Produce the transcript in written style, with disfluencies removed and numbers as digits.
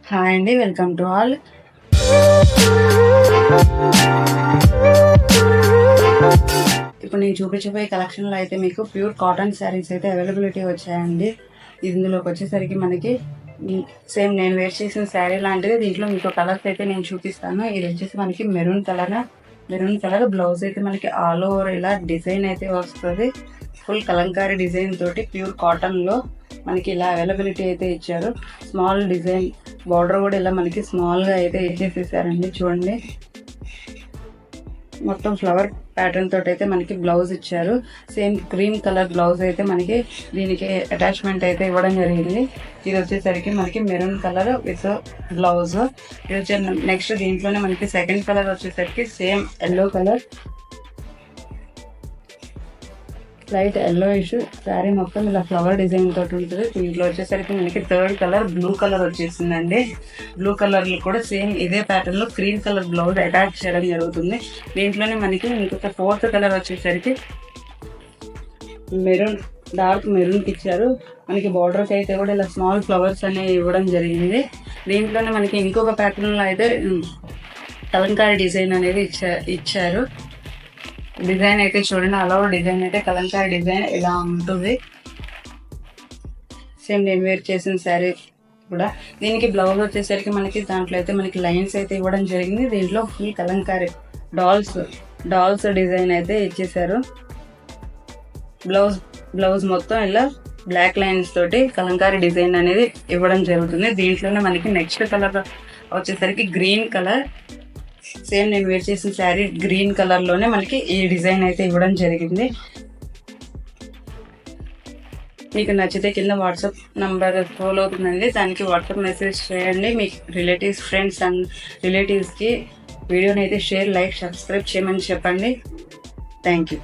Hi అండి, welcome to all. ఇప్పుడు నేను చూపించబోయే కలెక్షన్లో అయితే మీకు ప్యూర్ కాటన్ శారీస్ అయితే అవైలబిలిటీ వచ్చాయండి. ఇందులోకి వచ్చేసరికి మనకి సేమ్ నేను వేర్ చేసిన శారీ లాంటిది. దీంట్లో మీకు కలర్స్ అయితే నేను చూపిస్తాను. ఇది వచ్చేసి మనకి మెరూన్ కలర్ బ్లౌజ్ అయితే మనకి ఆల్ ఓవర్ ఇలా డిజైన్ అయితే వస్తుంది. ఫుల్ కలంకారీ డిజైన్ తోటి ప్యూర్ కాటన్లో మనకి ఇలా అవైలబిలిటీ అయితే ఇచ్చారు. స్మాల్ డిజైన్ బార్డర్ కూడా ఇలా మనకి స్మాల్గా అయితే ఇచ్చేసేసారండి. చూడండి, మొత్తం ఫ్లవర్ ప్యాటర్న్ తోటి అయితే మనకి బ్లౌజ్ ఇచ్చారు. సేమ్ క్రీమ్ కలర్ బ్లౌజ్ అయితే మనకి దీనికి అటాచ్మెంట్ అయితే ఇవ్వడం జరిగింది. ఇది వచ్చేసరికి మనకి మెరూన్ కలర్ విత్ బ్లౌజ్. ఇది వచ్చే నెక్స్ట్ దీంట్లోనే మనకి సెకండ్ కలర్ వచ్చేసరికి same yellow colour, light yellow issue sari మొత్తం ఇలా ఫ్లవర్ డిజైన్ తోటి ఉంటుంది. దీంట్లో వచ్చేసరికి మనకి థర్డ్ కలర్ బ్లూ కలర్ వచ్చేసిందండి. బ్లూ కలర్ కూడా సేమ్ ఇదే ప్యాటర్న్ లో క్రీమ్ కలర్ బ్లౌజ్ అటాచ్ చేయడం జరుగుతుంది. దీంట్లోనే మనకి ఇంకొక ఫోర్త్ కలర్ వచ్చేసరికి మెరూన్, డార్క్ మెరూన్ ఇచ్చారు. మనకి బార్డర్స్ అయితే కూడా ఇలా స్మాల్ ఫ్లవర్స్ అనేవి ఇవ్వడం జరిగింది. దీంట్లోనే మనకి ఇంకొక ప్యాటర్న్ లో అయితే కలంకారీ డిజైన్ అనేది ఇచ్చారు. డిజైన్ అయితే చూడండి, అలా డిజైన్ అయితే కలంకారీ డిజైన్ ఇలా ఉంటుంది. సేమ్ నేను వేర్ చేసిన శారీ కూడా. దీనికి బ్లౌజ్ వచ్చేసరికి మనకి దాంట్లో అయితే మనకి లైన్స్ అయితే ఇవ్వడం జరిగింది. దీంట్లో ఫుల్ కలంకారీ డాల్స్ డిజైన్ అయితే ఇచ్చేసారు. బ్లౌజ్ మొత్తం ఇలా బ్లాక్ లైన్స్ తోటి కలంకారీ డిజైన్ అనేది ఇవ్వడం జరుగుతుంది. దీంట్లోనే మనకి నెక్స్ట్ కలర్ వచ్చేసరికి గ్రీన్ కలర్. సేమ్ నేను వేర్ చేసిన శారీ గ్రీన్ కలర్లోనే మనకి ఈ డిజైన్ అయితే ఇవ్వడం జరిగింది. మీకు నచ్చితే కింద వాట్సాప్ నంబర్ ఫాలో అవుతుందండి, దానికి వాట్సాప్ మెసేజ్ చేయండి. మీ రిలేటివ్స్, ఫ్రెండ్స్ అండ్ రిలేటివ్స్కి వీడియోని అయితే షేర్, లైక్, సబ్స్క్రైబ్ చేయమని చెప్పండి. Thank you.